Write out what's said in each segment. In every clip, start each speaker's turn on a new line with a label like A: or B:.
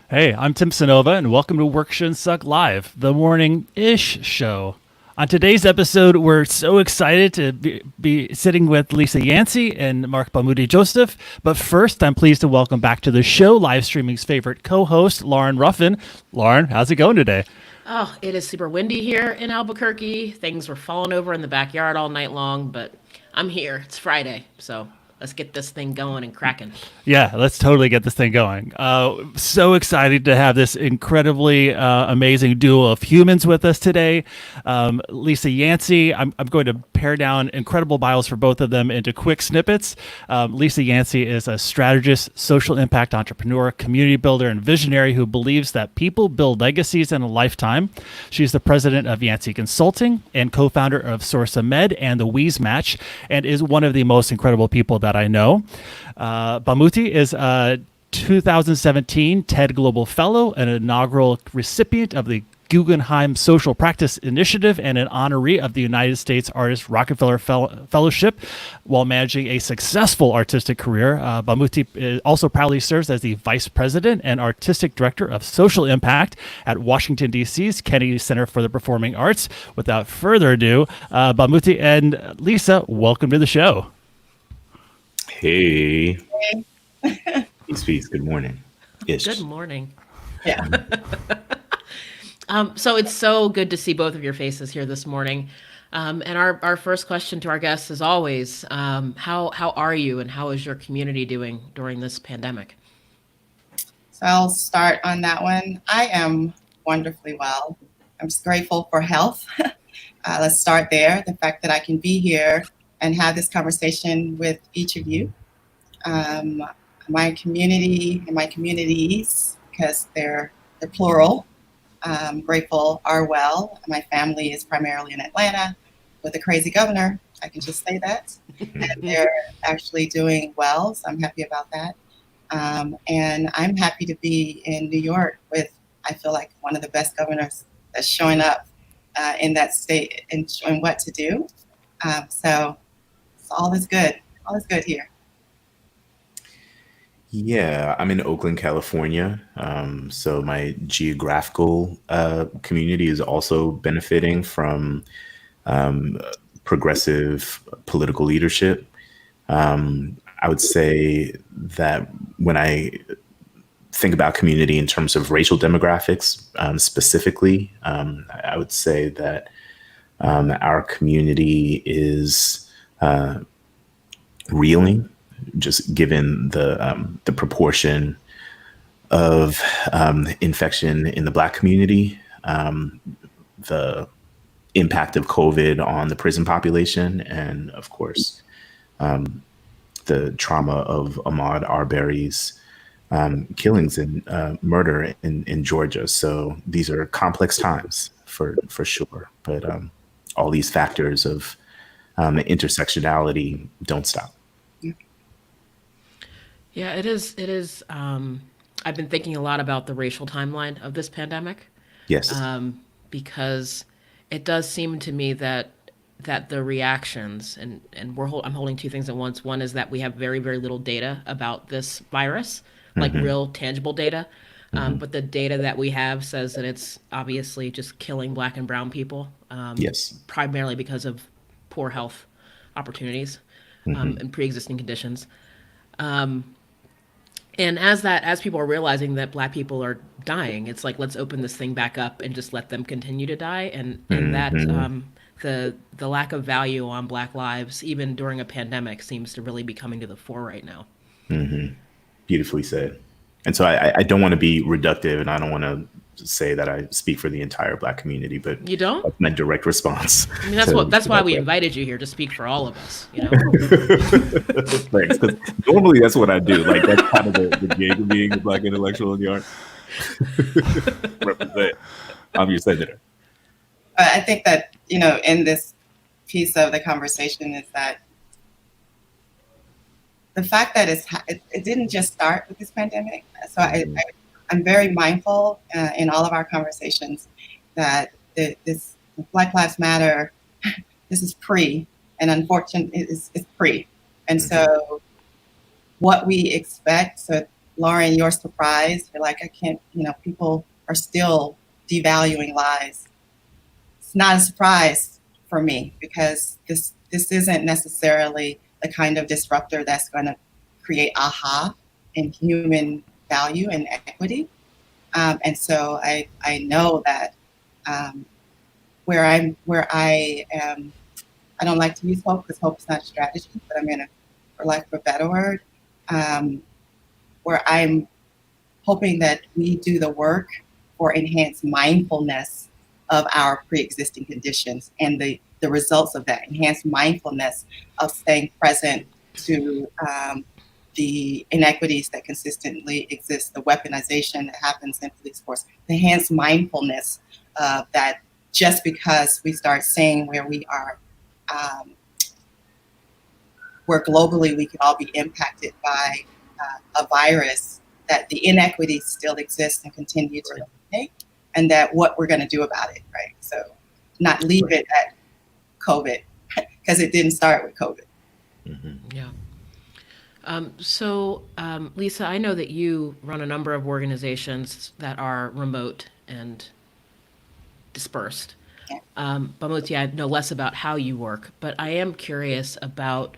A: Hey, I'm Tim Sonova, and welcome to Work Shouldn't Suck Live, the morning-ish show. On today's episode, we're so excited to be sitting with Lisa Yancey and Marc Bamuthi Joseph. But first, I'm pleased to welcome back to the show live streaming's favorite co-host, Lauren Ruffin. Lauren, how's it going today?
B: Oh, it is super windy here in Albuquerque. Things were falling over in the backyard all night long, but I'm here. It's Friday, so let's get this thing going and cracking.
A: Yeah, let's totally get this thing going. So excited to have this incredibly amazing duo of humans with us today. Lisa Yancey, I'm going to pare down incredible bios for both of them into quick snippets. Lisa Yancey is a strategist, social impact entrepreneur, community builder, and visionary who believes that people build legacies in a lifetime. She's the president of Yancey Consulting and co-founder of SorsaMED and the Wheeze Match, and is one of the most incredible people that I know. Bamuthi is a 2017 TED Global Fellow, an inaugural recipient of the Guggenheim Social Practice Initiative, and an honoree of the United States Artist Rockefeller Fellowship. While managing a successful artistic career, Bamuthi also proudly serves as the Vice President and Artistic Director of Social Impact at Washington, D.C.'s Kennedy Center for the Performing Arts. Without further ado, Bamuthi and Lisa, welcome to the show.
C: Hey. Peace. Good morning.
B: Good morning.
D: Yeah.
B: So it's so good to see both of your faces here this morning. And our first question to our guests is always, how are you and how is your community doing during this pandemic?
D: So I'll start on that one. I am wonderfully well. I'm just grateful for health. Let's start there. The fact that I can be here and have this conversation with each of you. My community and my communities, because they're plural, grateful, are well. My family is primarily in Atlanta with a crazy governor. I can just say that. And they're actually doing well, so I'm happy about that. And I'm happy to be in New York with, I feel like, one of the best governors that's showing up in that state and showing what to do. So all is good. All is good here.
C: Yeah, I'm in Oakland, California. So my geographical community is also benefiting from progressive political leadership. I would say that when I think about community in terms of racial demographics specifically, I would say that our community is reeling, just given the proportion of infection in the Black community, the impact of COVID on the prison population, and of course, the trauma of Ahmaud Arbery's killings and murder in Georgia. So these are complex times for sure. But all these factors of intersectionality don't stop.
B: Yeah, it is. I've been thinking a lot about the racial timeline of this pandemic.
C: Yes.
B: Because it does seem to me that the reactions and I'm holding two things at once. One is that we have very, very little data about this virus, like real tangible data. But the data that we have says that it's obviously just killing Black and brown people.
C: Yes.
B: Primarily because of poor health opportunities and pre-existing conditions. And as people are realizing that Black people are dying, it's like, let's open this thing back up and just let them continue to die. And that the lack of value on Black lives, even during a pandemic, seems to really be coming to the fore right now.
C: Beautifully said. And so I don't want to be reductive, and I don't want to say that I speak for the entire Black community, but
B: you don't?
C: That's my direct response.
B: I mean, that's why we invited you here, to speak for all of us, you know?
C: Thanks. 'Cause normally that's what I do. Like, that's kind of the gig of being a Black intellectual in the arts. Represent. I'm your senator.
D: I think that, in this piece of the conversation is that the fact that it didn't just start with this pandemic. So I'm very mindful in all of our conversations that this Black Lives Matter, this is pre, and unfortunately it's pre. And so what we expect, so Lauren, you're surprised. You're like, I can't, people are still devaluing lies. It's not a surprise for me because this isn't necessarily the kind of disruptor that's going to create aha in human value and equity. And so I know that where I am, I don't like to use hope because hope is not a strategy, but I'm in a, for lack of a better word, where I'm hoping that we do the work for enhanced mindfulness of our pre-existing conditions and the results of that enhanced mindfulness of staying present to the inequities that consistently exist, the weaponization that happens in police force, the enhanced mindfulness that just because we start seeing where we are, where globally we can all be impacted by a virus, that the inequities still exist and continue to eliminate, and that what we're going to do about it, right? So not leave it at COVID, because it didn't start with COVID.
B: Mm-hmm. Yeah. So, Lisa, I know that you run a number of organizations that are remote and dispersed.
D: Yeah.
B: Bamuthi, I know less about how you work, but I am curious about,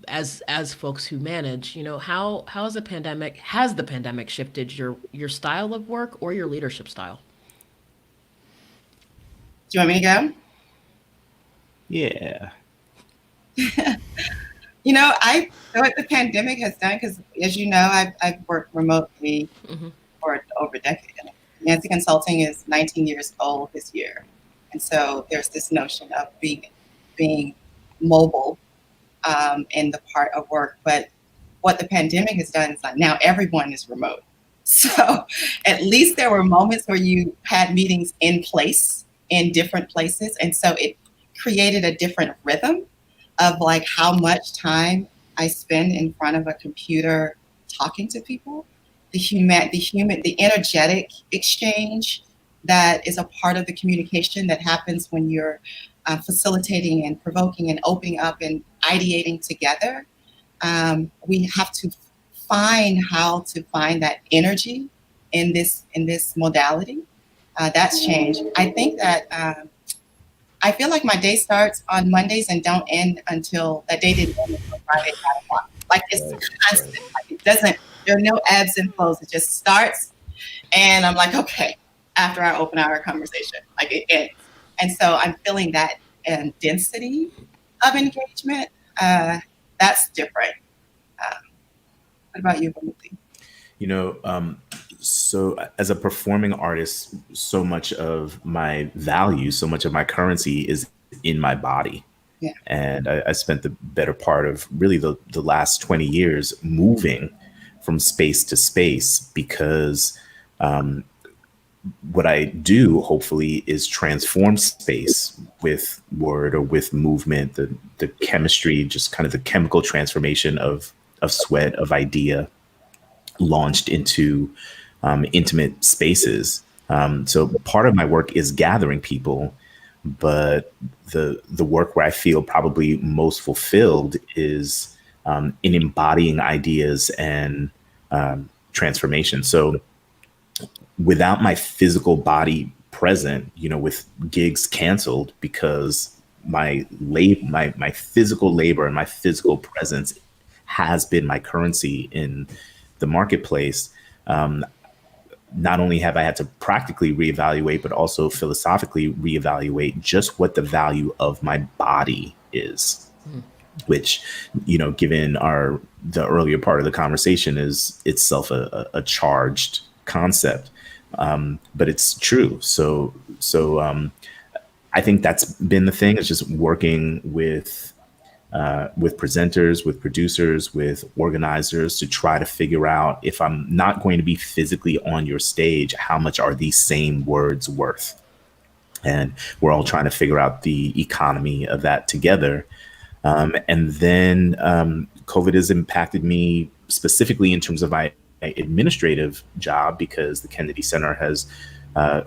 B: as folks who manage, how has the pandemic shifted your style of work or your leadership style?
D: Do you want me to go?
C: Yeah.
D: What the pandemic has done, because as you know, I've worked remotely for over a decade. Yancey Consulting is 19 years old this year. And so there's this notion of being mobile in the part of work. But what the pandemic has done is like now everyone is remote. So at least there were moments where you had meetings in place, in different places. And so it created a different rhythm of like how much time I spend in front of a computer talking to people, the energetic exchange that is a part of the communication that happens when you're facilitating and provoking and opening up and ideating together. We have to find how to find that energy in this modality. That's changed. I think that I feel like my day starts on Mondays and don't end until that day didn't end until Friday at 5 o'clock. Like it's constant. Like it doesn't. There are no ebbs and flows. It just starts, and I'm like, okay. After our open hour conversation, like it ends, and so I'm feeling that density of engagement. That's different. What about you, Bamuthi?
C: So as a performing artist, so much of my value, so much of my currency is in my body.
D: Yeah.
C: And I spent the better part of really the last 20 years moving from space to space because what I do, hopefully, is transform space with word or with movement, the chemistry, just kind of the chemical transformation of sweat, of idea launched into intimate spaces. So part of my work is gathering people, but the work where I feel probably most fulfilled is in embodying ideas and transformation. So without my physical body present, with gigs canceled because my physical labor and my physical presence has been my currency in the marketplace. Not only have I had to practically reevaluate, but also philosophically reevaluate just what the value of my body is, which, given the earlier part of the conversation is itself a charged concept. But it's true. So I think that's been the thing. It's just working with presenters, with producers, with organizers to try to figure out, if I'm not going to be physically on your stage, how much are these same words worth? And we're all trying to figure out the economy of that together. And then COVID has impacted me specifically in terms of my administrative job, because the Kennedy Center has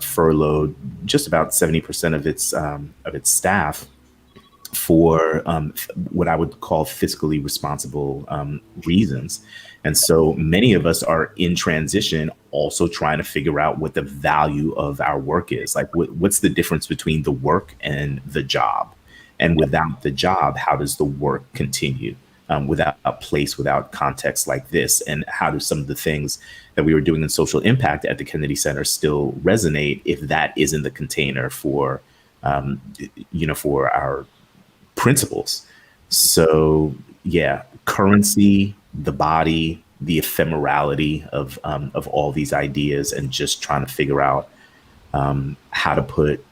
C: furloughed just about 70% of its staff. for what I would call fiscally responsible reasons. And so many of us are in transition, also trying to figure out what the value of our work is. Like, what's the difference between the work and the job? And without the job, how does the work continue without a place, without context like this? And how do some of the things that we were doing in social impact at the Kennedy Center still resonate if that isn't the container for, for our principles? So yeah, currency, the body, the ephemerality of all these ideas, and just trying to figure out how to put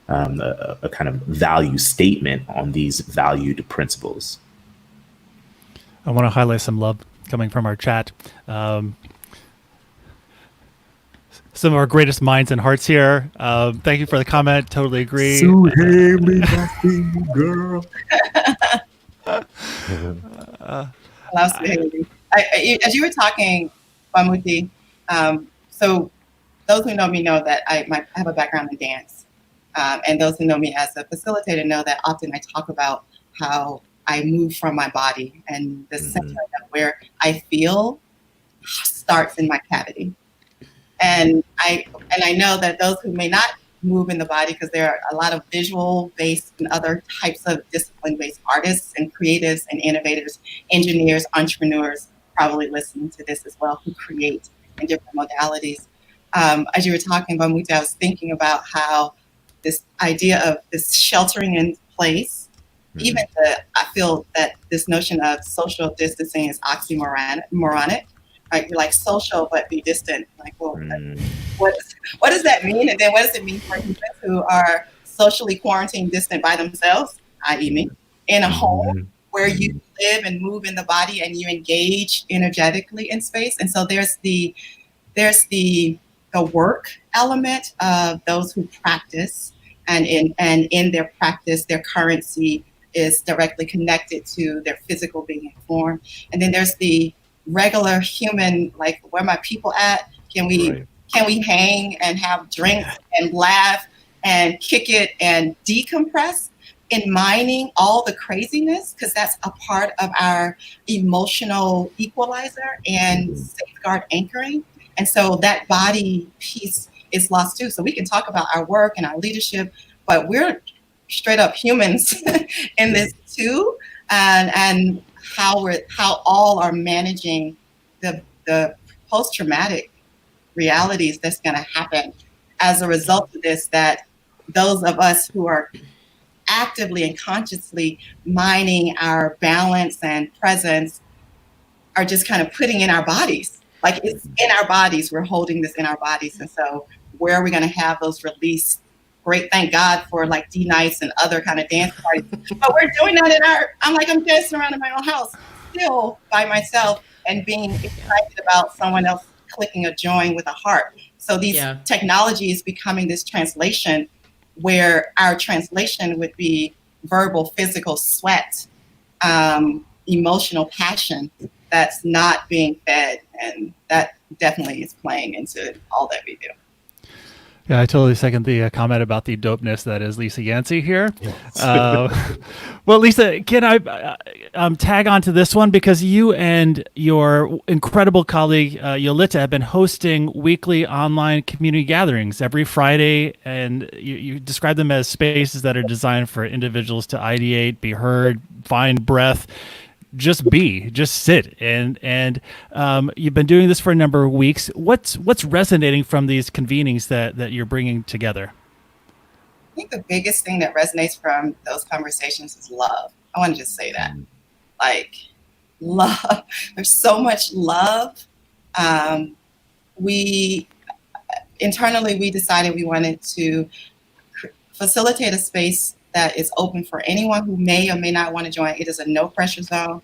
C: a kind of value statement on these valued principles.
A: I want to highlight some love coming from our chat. Some of our greatest minds and hearts here. Thank you for the comment. Totally agree.
C: So hey, me back, girl.
D: As you were talking, Bamuthi, so those who know me know that I have a background in dance. And those who know me as a facilitator know that often I talk about how I move from my body, and the center of where I feel starts in my cavity. And I know that those who may not move in the body, because there are a lot of visual-based and other types of discipline-based artists and creatives and innovators, engineers, entrepreneurs, probably listening to this as well, who create in different modalities. As you were talking about, Bamuthi, I was thinking about how this idea of this sheltering in place, I feel that this notion of social distancing is oxymoronic. Right? You're like social, but be distant. Like, well, what does that mean? And then what does it mean for humans who are socially quarantined, distant by themselves, i.e. me, in a home where you live and move in the body and you engage energetically in space? And so there's the work element of those who practice, and in their practice, their currency is directly connected to their physical being and form. And then there's the regular human, like, where my people at? Can we hang and have drinks and laugh and kick it and decompress in mining all the craziness? Because that's a part of our emotional equalizer and safeguard anchoring. And so that body piece is lost too. So we can talk about our work and our leadership, but we're straight up humans in this too, and how all are managing the post-traumatic realities that's going to happen as a result of this, that those of us who are actively and consciously mining our balance and presence are just kind of putting in our bodies. Like, it's in our bodies. We're holding this in our bodies. And so where are we going to have those released? Great, thank God for like D-nights and other kind of dance parties. But we're doing that I'm dancing around in my own house, still by myself, and being excited about someone else clicking a join with a heart. So these technology is becoming this translation where our translation would be verbal, physical sweat, emotional passion that's not being fed. And that definitely is playing into all that we do.
A: Yeah, I totally second the comment about the dopeness that is Lisa Yancey here. Yes. Well, Lisa, can I tag on to this one? Because you and your incredible colleague, Yolita, have been hosting weekly online community gatherings every Friday, and you describe them as spaces that are designed for individuals to ideate, be heard, find breath, just sit. And you've been doing this for a number of weeks. What's resonating from these convenings that you're bringing together?
D: I think the biggest thing that resonates from those conversations is love. I want to just say that. Like, love. There's so much love. We decided we wanted to facilitate a space that is open for anyone who may or may not want to join. It is a no pressure zone.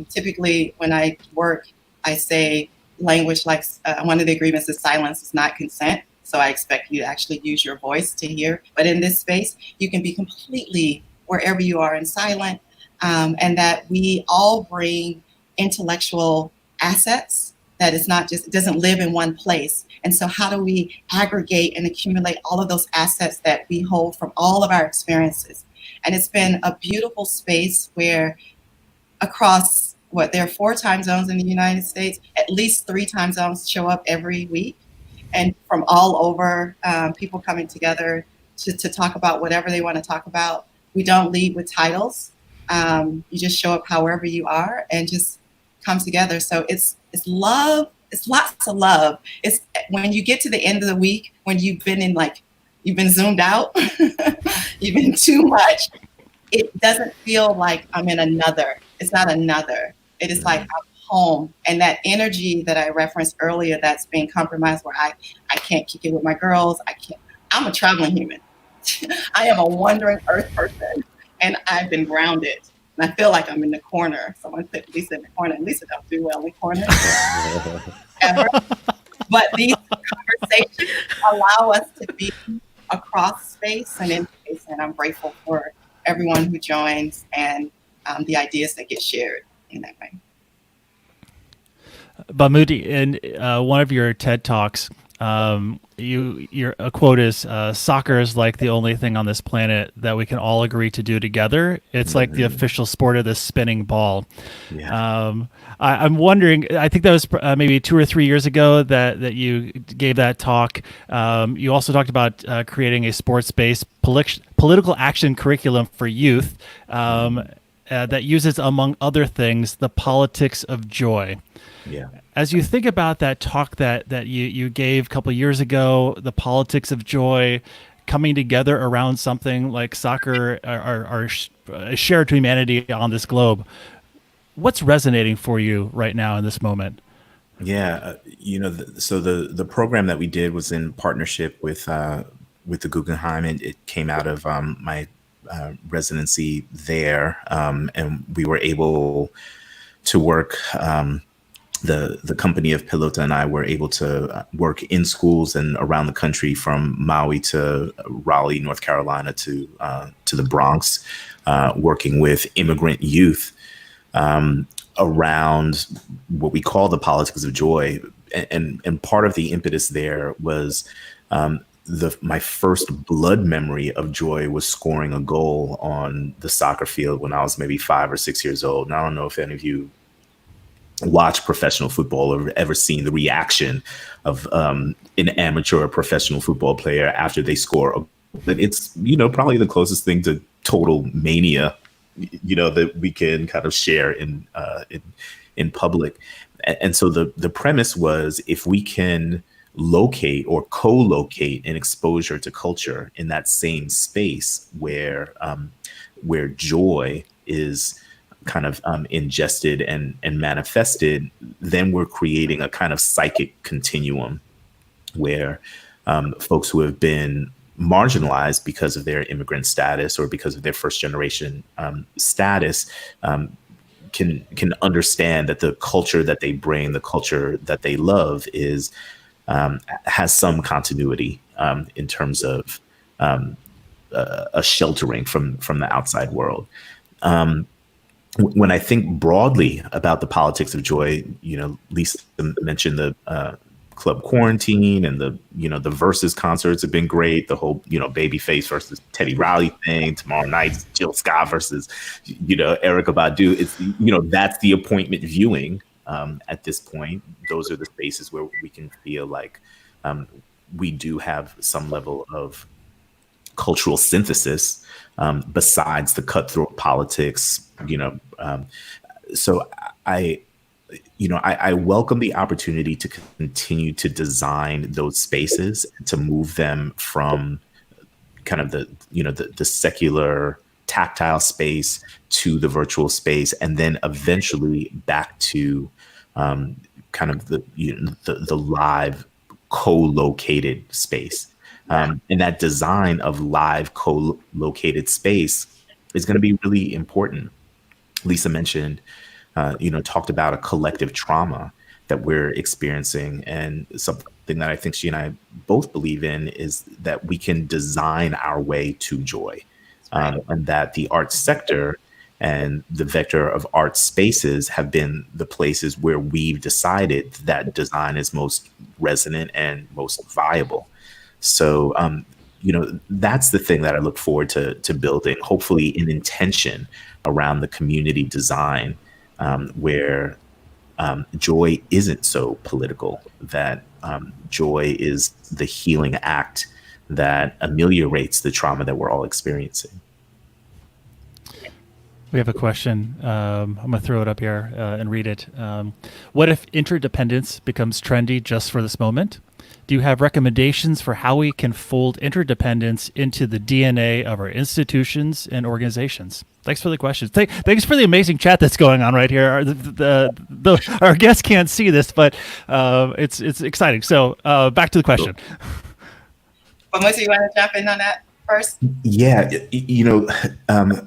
D: Typically, when I work, I say language like one of the agreements is silence is not consent. So I expect you to actually use your voice to hear. But in this space, you can be completely wherever you are in silent, and that we all bring intellectual assets that is not just, it doesn't live in one place. And so how do we aggregate and accumulate all of those assets that we hold from all of our experiences And it's been a beautiful space where across there are 4 time zones in the United States, at least 3 time zones show up every week, and from all over, people coming together to talk about whatever they want to talk about. We don't lead with titles. You just show up however you are and just come together. So it's love. It's lots of love. It's when you get to the end of the week, when you've been zoomed out, you've been too much. It doesn't feel like I'm in another. It's not another. It is like I'm home. And that energy that I referenced earlier that's being compromised, where I can't kick it with my girls. I'm a traveling human. I am a wandering earth person, and I've been grounded. And I feel like I'm in the corner. Someone put Lisa in the corner, and Lisa don't do well in corners ever. But these conversations allow us to be across space and in space, and I'm grateful for everyone who joins and the ideas that get shared in that way.
A: Bamuthi, in one of your TED Talks, your a quote is, "Soccer is like the only thing on this planet that we can all agree to do together. It's like the official sport of the spinning ball." Yeah. I'm wondering. I think that was maybe 2 or 3 years ago that you gave that talk. You also talked about creating a sports-based political action curriculum for youth that uses, among other things, the politics of joy.
C: Yeah.
A: As you think about that talk that you gave a couple of years ago, the politics of joy, coming together around something like soccer, our shared humanity on this globe, what's resonating for you right now in this moment?
C: Yeah, so the program that we did was in partnership with the Guggenheim, and it came out of my residency there, and we were able to work. The company of Pelota and I were able to work in schools and around the country, from Maui to Raleigh, North Carolina, to the Bronx, working with immigrant youth around what we call the politics of joy. And part of the impetus there was my first blood memory of joy was scoring a goal on the soccer field when I was maybe 5 or 6 years old. And I don't know if any of you watch professional football or ever seen the reaction of an amateur or professional football player after they score. But it's, probably the closest thing to total mania, that we can kind of share in public. And so the premise was, if we can locate or co-locate an exposure to culture in that same space where joy is kind of ingested and manifested, then we're creating a kind of psychic continuum where folks who have been marginalized because of their immigrant status or because of their first generation status can understand that the culture that they bring, the culture that they love, is has some continuity in terms of a sheltering from the outside world. When I think broadly about the politics of joy, Lisa mentioned the club quarantine, and the Versus concerts have been great. The whole, Babyface versus Teddy Riley thing. Tomorrow night, Jill Scott versus, Erykah Badu. It's, that's the appointment viewing at this point. Those are the spaces where we can feel like we do have some level of cultural synthesis besides the cutthroat politics. So I welcome the opportunity to continue to design those spaces, to move them from kind of the secular tactile space to the virtual space, and then eventually back to kind of the live co-located space. And that design of live co-located space is going to be really important. Lisa mentioned, talked about a collective trauma that we're experiencing, and something that I think she and I both believe in is that we can design our way to joy, and that the arts sector and the vector of art spaces have been the places where we've decided that design is most resonant and most viable. So that's the thing that I look forward to building, hopefully an intention around the community design, where joy isn't so political, that joy is the healing act that ameliorates the trauma that we're all experiencing.
A: We have a question. I'm going to throw it up here and read it. What if interdependence becomes trendy just for this moment? Do you have recommendations for how we can fold interdependence into the DNA of our institutions and organizations? Thanks for the questions. Thanks for the amazing chat that's going on right here. Our guests can't see this, but it's exciting. So back to the question.
D: Bamuthi, you want to jump in on that first?
C: Yeah,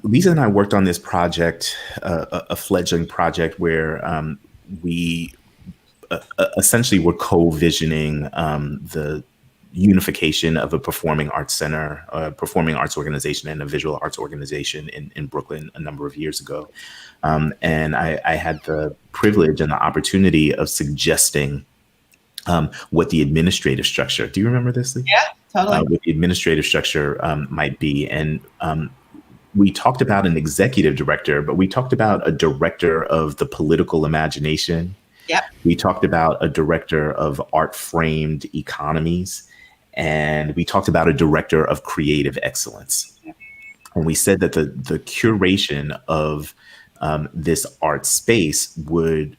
C: Lisa and I worked on this project, a fledgling project where we essentially were co-visioning the unification of a performing arts center, a performing arts organization, and a visual arts organization in Brooklyn a number of years ago. And I had the privilege and the opportunity of suggesting what the administrative structure, do you remember this, Lee?
D: Yeah, totally.
C: What the administrative structure might be. And we talked about an executive director, but we talked about a director of the political imagination.
D: Yep.
C: We talked about a director of art-framed economies, and we talked about a director of creative excellence.
D: Yep.
C: And we said that the curation of this art space would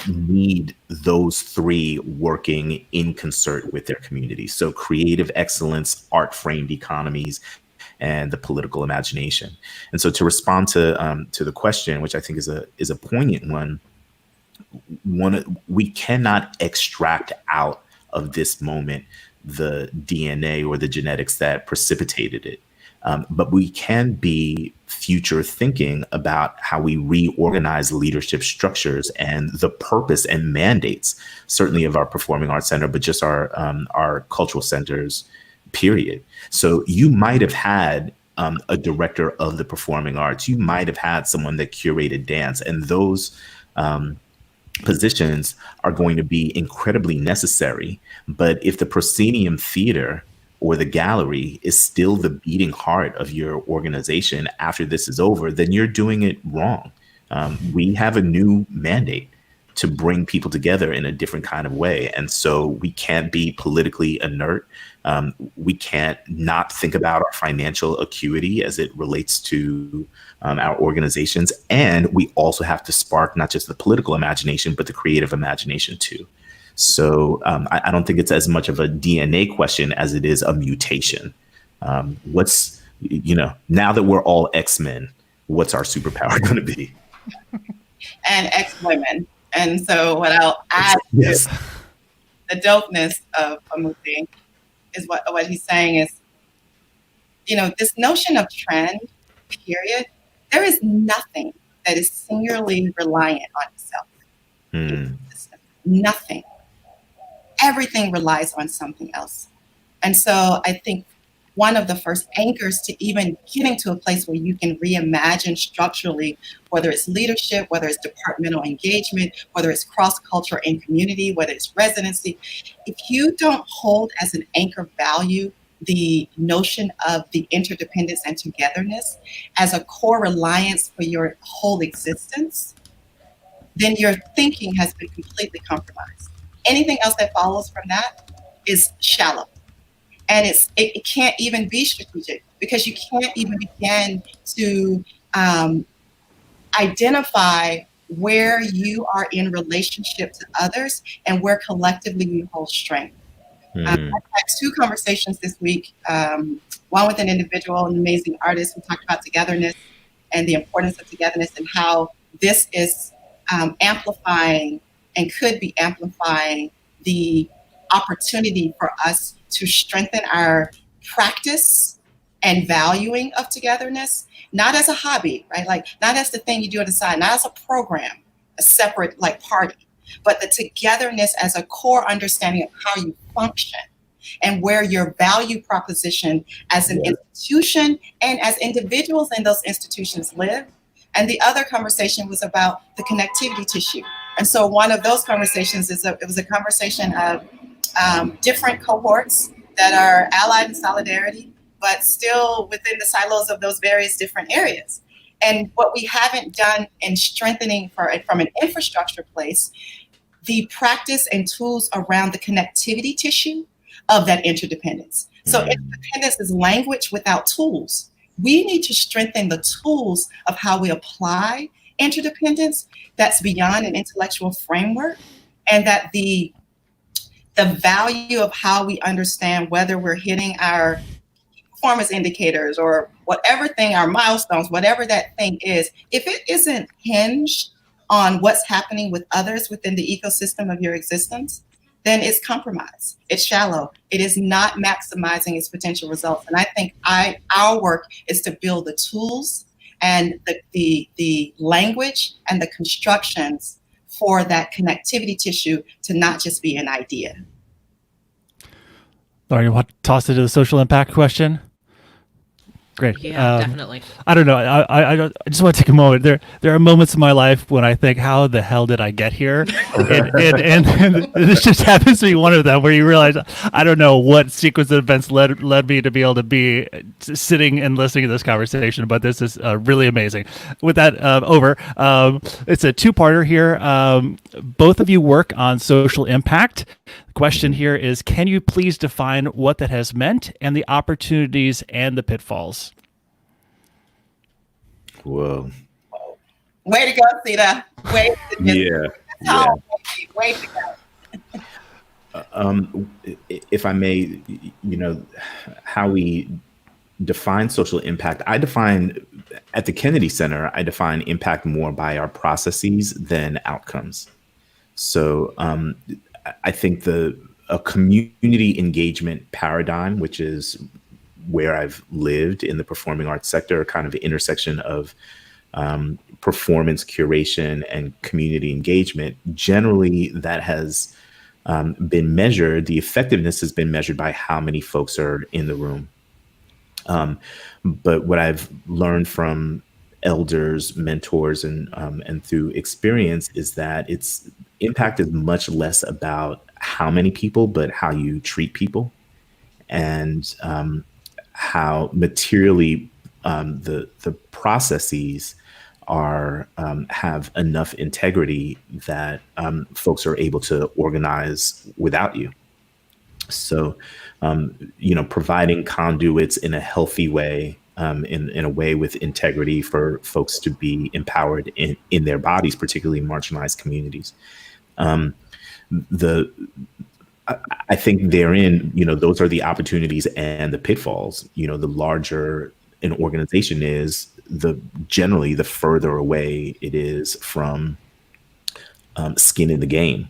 C: need those three working in concert with their community. So creative excellence, art-framed economies, and the political imagination. And so to respond to the question, which I think is a poignant one, we cannot extract out of this moment the DNA or the genetics that precipitated it. But we can be future thinking about how we reorganize leadership structures and the purpose and mandates, certainly of our performing arts center, but just our cultural centers, period. So you might have had a director of the performing arts. You might have had someone that curated dance, and those positions are going to be incredibly necessary. But if the proscenium theater or the gallery is still the beating heart of your organization after this is over, then you're doing it wrong. We have a new mandate to bring people together in a different kind of way. And so we can't be politically inert. We can't not think about our financial acuity as it relates to our organizations. And we also have to spark not just the political imagination, but the creative imagination too. So I don't think it's as much of a DNA question as it is a mutation. What's, now that we're all X-Men, what's our superpower going to be?
D: And X-women. And so what I'll add
C: yes.
D: to the dopeness of Bamuthi is what he's saying is, this notion of trend, period, there is nothing that is singularly reliant on itself. Nothing. Everything relies on something else. And so I think one of the first anchors to even getting to a place where you can reimagine structurally, whether it's leadership, whether it's departmental engagement, whether it's cross-culture and community, whether it's residency, if you don't hold as an anchor value the notion of the interdependence and togetherness as a core reliance for your whole existence, then your thinking has been completely compromised. Anything else that follows from that is shallow. And it can't even be strategic, because you can't even begin to identify where you are in relationship to others and where collectively you hold strength. I've had two conversations this week, one with an individual, an amazing artist, who talked about togetherness and the importance of togetherness and how this is amplifying and could be amplifying the opportunity for us to strengthen our practice and valuing of togetherness, not as a hobby, right? Like not as the thing you do on the side, not as a program, a separate party, but the togetherness as a core understanding of how you function and where your value proposition as an institution and as individuals in those institutions live. And the other conversation was about the connectivity tissue. And so one of those conversations it was a conversation of different cohorts that are allied in solidarity but still within the silos of those various different areas. And what we haven't done in strengthening from an infrastructure place, the practice and tools around the connectivity tissue of that interdependence. So interdependence is language without tools. We need to strengthen the tools of how we apply interdependence that's beyond an intellectual framework, and that the value of how we understand whether we're hitting our performance indicators or whatever thing, our milestones, whatever that thing is, if it isn't hinged on what's happening with others within the ecosystem of your existence, then it's compromised. It's shallow. It is not maximizing its potential results. And I think our work is to build the tools and the language and the constructions for that connectivity tissue to not just be an idea.
A: Lauren, you want to toss it to the social impact question? Great.
B: Yeah, definitely.
A: I don't know. I just want to take a moment. There are moments in my life when I think, how the hell did I get here? And this just happens to be one of them, where you realize, I don't know what sequence of events led me to be able to be sitting and listening to this conversation, but this is really amazing. With that over, it's a two-parter here. Both of you work on social impact. The question here is, can you please define what that has meant and the opportunities and the pitfalls?
C: Whoa.
D: Way to go, Sita. Way to go.
C: Yeah.
D: Way to go.
C: If I may, how we define social impact, at the Kennedy Center, I define impact more by our processes than outcomes. So I think a community engagement paradigm, which is where I've lived in the performing arts sector, a kind of intersection of performance curation and community engagement, generally that has been measured, the effectiveness has been measured by how many folks are in the room. But what I've learned from elders, mentors, and through experience is that impact is much less about how many people, but how you treat people, and how materially the processes have enough integrity that folks are able to organize without you. So, providing conduits in a healthy way, in a way with integrity for folks to be empowered in their bodies, particularly in marginalized communities. I think therein, those are the opportunities and the pitfalls. The larger an organization is, generally the further away it is from skin in the game.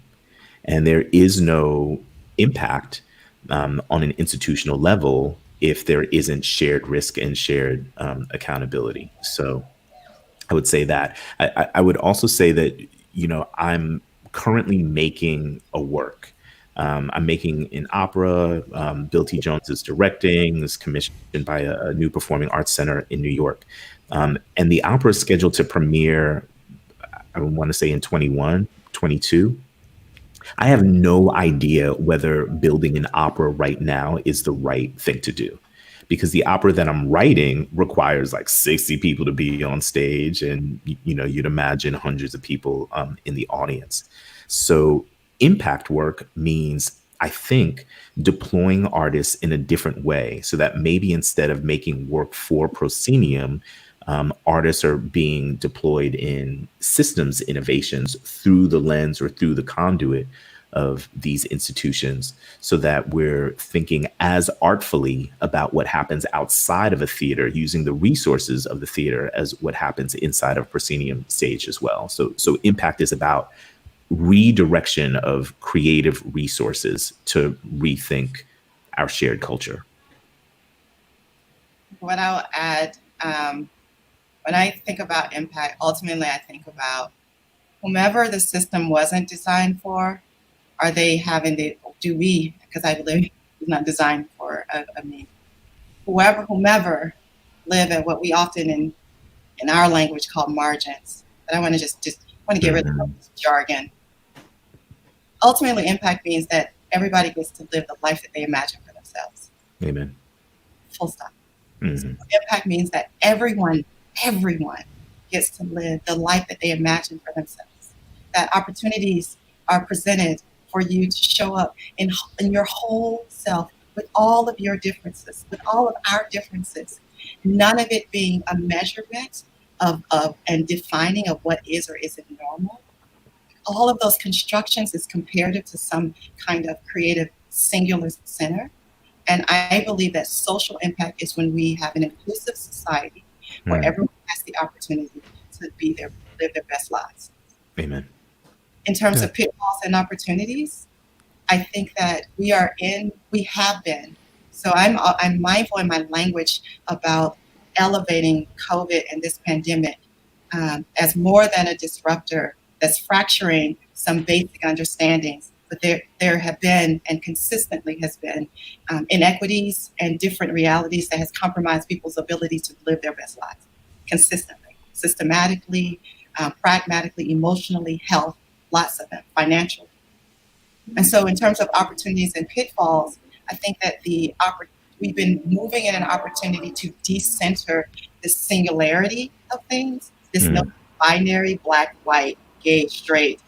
C: And there is no impact on an institutional level if there isn't shared risk and shared accountability. So I would say that. I would also say that, I'm currently making a work. I'm making an opera. Bill T. Jones is directing. It's commissioned by a new performing arts center in New York. And the opera is scheduled to premiere, I want to say in 21, 22. I have no idea whether building an opera right now is the right thing to do, because the opera that I'm writing requires like 60 people to be on stage, and you'd imagine hundreds of people in the audience. So impact work means, I think, deploying artists in a different way, so that maybe instead of making work for proscenium, artists are being deployed in systems innovations through the lens or through the conduit of these institutions, so that we're thinking as artfully about what happens outside of a theater, using the resources of the theater as what happens inside of proscenium stage as well. So impact is about redirection of creative resources to rethink our shared culture.
D: What I'll add, when I think about impact, ultimately I think about whomever the system wasn't designed for, are they having because I believe it's not designed for me. Whomever live at what we often in our language call margins, but I want to just want to get rid of this jargon. Ultimately, impact means that everybody gets to live the life that they imagine for themselves.
C: Amen.
D: Full stop. Impact means that everyone gets to live the life that they imagine for themselves. That opportunities are presented for you to show up in your whole self with all of your differences, with all of our differences. None of it being a measurement of and defining of what is or isn't normal. All of those constructions is comparative to some kind of creative singular center. And I believe that social impact is when we have an inclusive society where everyone has the opportunity to live their best lives.
C: Amen.
D: In terms of pitfalls and opportunities, I think that we have been. So I'm mindful in my language about elevating COVID and this pandemic as more than a disruptor that's fracturing some basic understandings. But there have been and consistently has been inequities and different realities that has compromised people's ability to live their best lives consistently, systematically, pragmatically, emotionally, health, lots of them, financial. And so in terms of opportunities and pitfalls, I think that we've been moving in an opportunity to decenter the singularity of things, this no binary, black, white, gay, straight,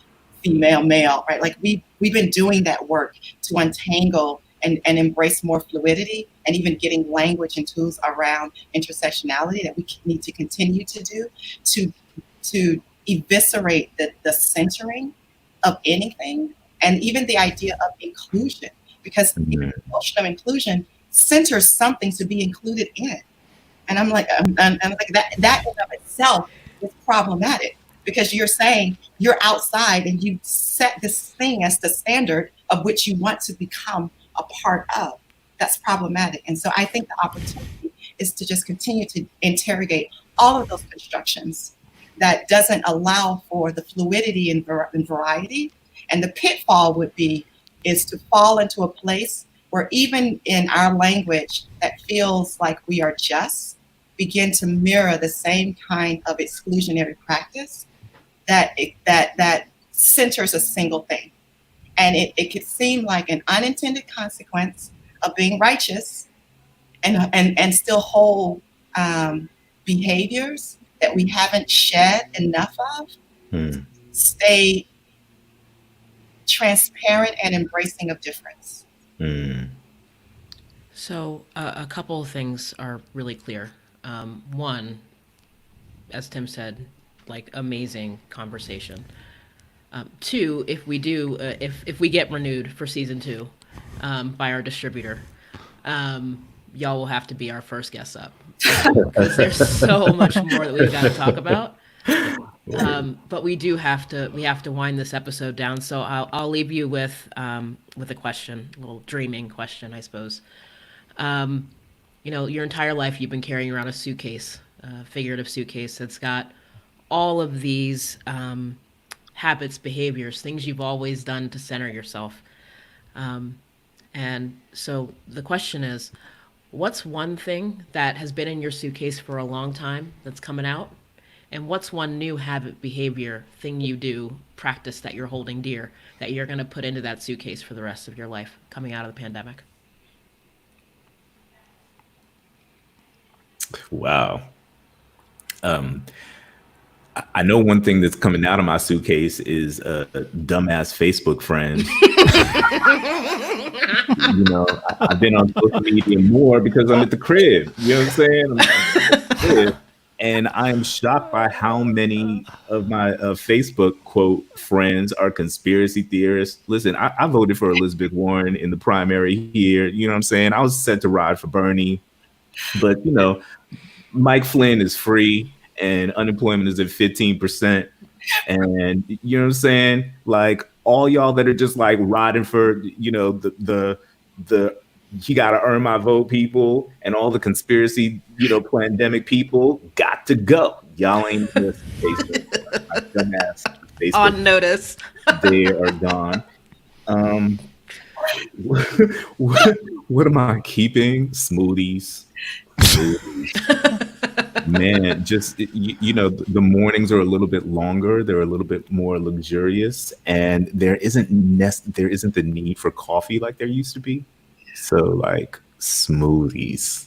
D: female, male, right? Like we've been doing that work to untangle and embrace more fluidity, and even getting language and tools around intersectionality that we need to continue to do to eviscerate the centering of anything, and even the idea of inclusion, because the notion of inclusion centers something to be included in. And I'm like, I'm like that in of itself is problematic, because you're saying you're outside and you set this thing as the standard of which you want to become a part of. That's problematic. And so I think the opportunity is to just continue to interrogate all of those constructions that doesn't allow for the fluidity and variety. And the pitfall is to fall into a place where even in our language that feels like we are just, begin to mirror the same kind of exclusionary practice that centers a single thing. And it could seem like an unintended consequence of being righteous and still hold behaviors that we haven't shed enough of, stay transparent and embracing of difference.
B: So a couple of things are really clear. One, as Tim said, like amazing conversation. Two, if we get renewed for season 2 by our distributor, y'all will have to be our first guests up, because there's so much more that we've got to talk about. But we have to wind this episode down. So I'll leave you with a question, a little dreaming question, I suppose. Your entire life you've been carrying around a suitcase, a figurative suitcase that's got all of these habits, behaviors, things you've always done to center yourself. And so the question is, what's one thing that has been in your suitcase for a long time that's coming out? And what's one new habit, behavior, thing you do, practice that you're holding dear, that you're going to put into that suitcase for the rest of your life coming out of the pandemic?
C: Wow. I know one thing that's coming out of my suitcase is a dumbass Facebook friend. I've been on social media more because I'm at the crib. You know what I'm saying? I'm at the crib. And I am shocked by how many of my Facebook quote friends are conspiracy theorists. Listen, I voted for Elizabeth Warren in the primary here. You know what I'm saying? I was set to ride for Bernie. But, Mike Flynn is free and unemployment is at 15%. And you know what I'm saying? Like all y'all that are just like riding for, the you got to earn my vote people and all the conspiracy, pandemic people got to go. Y'all ain't this Facebook. My dumbass Facebook.
B: On notice.
C: They are gone. What am I keeping? Smoothies. Man, just the mornings are a little bit longer. They're a little bit more luxurious, and there isn't the need for coffee like there used to be. So like smoothies,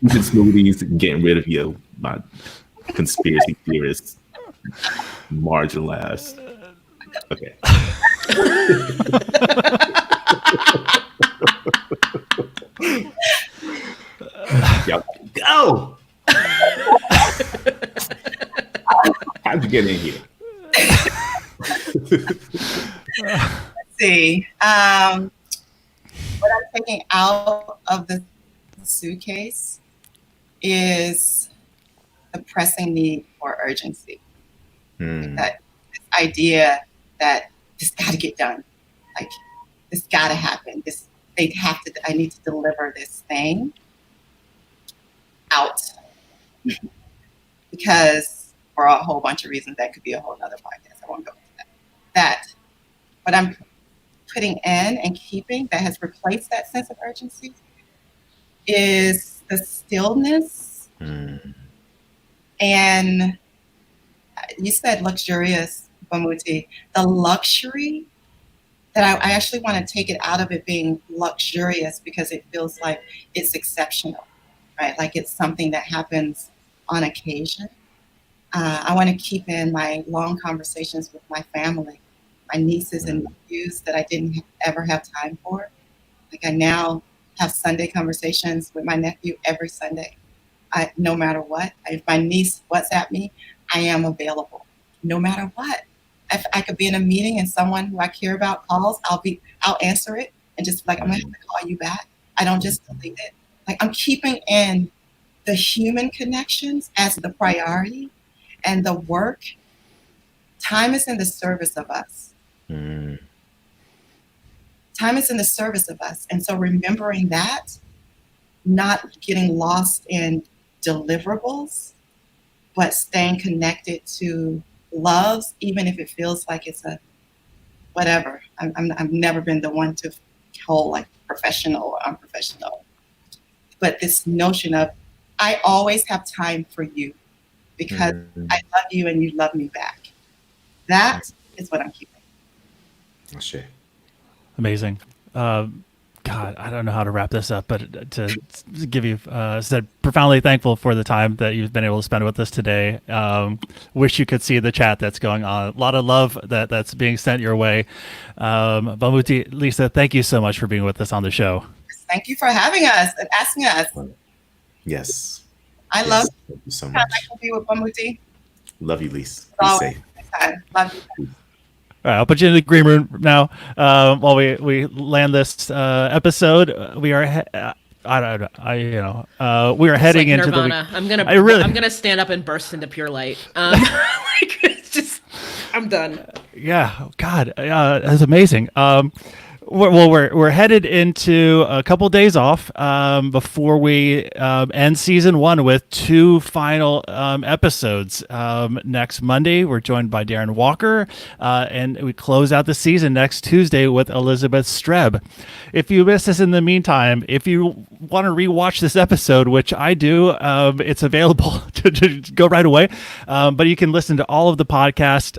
C: Using smoothies, getting rid of my conspiracy theorists, marginalized. Okay. Y'all go. How'd you get in here?
D: Let's see. What I'm taking out of the suitcase is the pressing need for urgency. That this idea that this got to get done, like this got to happen. I need to deliver this thing out because for a whole bunch of reasons that could be a whole nother podcast. I won't go into that. What I'm putting in and keeping that has replaced that sense of urgency is the stillness. And you said luxurious, Bamuthi, the luxury that I actually want to take it out of it being luxurious because it feels like it's exceptional, right? Like it's something that happens on occasion. I want to keep in my long conversations with my family, my nieces and nephews that I didn't ever have time for. Like I now have Sunday conversations with my nephew every Sunday. No matter what, if my niece WhatsApp me, I am available. No matter what. If I could be in a meeting and someone who I care about calls, I'll answer it and just be like, I'm gonna have to call you back. I don't just delete it. Like I'm keeping in the human connections as the priority and the work. Time is in the service of us. Time is in the service of us. And so remembering that, not getting lost in deliverables, but staying connected to loves, even if it feels like it's a whatever. I've never been the one to hold like professional or unprofessional. But this notion of I always have time for you because I love you and you love me back. That is what I'm keeping.
C: Sure.
A: Amazing. God, I don't know how to wrap this up, but to give you said profoundly thankful for the time that you've been able to spend with us today. Wish you could see the chat that's going on. A lot of love that's being sent your way. Bamuthi, Lisa, thank you so much for being with us on the show.
D: Thank you for having us and asking us.
C: Yes.
D: Love
C: Thank you so much.
D: I can be with Bamuthi.
C: Love you, Lisa. Be safe.
D: Love you.
A: All right, I'll put you in the green room now. While we land this episode, we are we are heading
B: like
A: into
B: Nirvana.
A: the.
B: I'm gonna stand up and burst into pure light. Like it's just, I'm done.
A: Yeah, God, that's amazing. We're headed into a couple days off before we end season 1 with 2 final episodes. Next Monday, we're joined by Darren Walker, and we close out the season next Tuesday with Elizabeth Streb. If you missed us in the meantime, if you want to rewatch this episode, which I do, it's available to go right away. But you can listen to all of the podcast,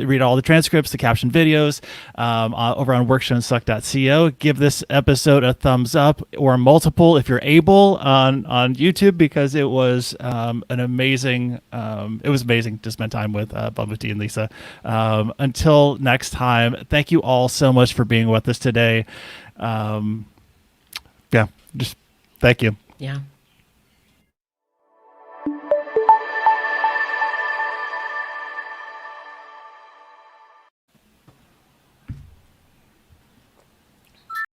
A: read all the transcripts, the captioned videos over on workshowandsuck.co. Give this episode a thumbs up or multiple if you're able on YouTube, because it was amazing to spend time with Bamuthi and Lisa. Until next time, thank you all so much for being with us today. Just thank you.
B: Yeah.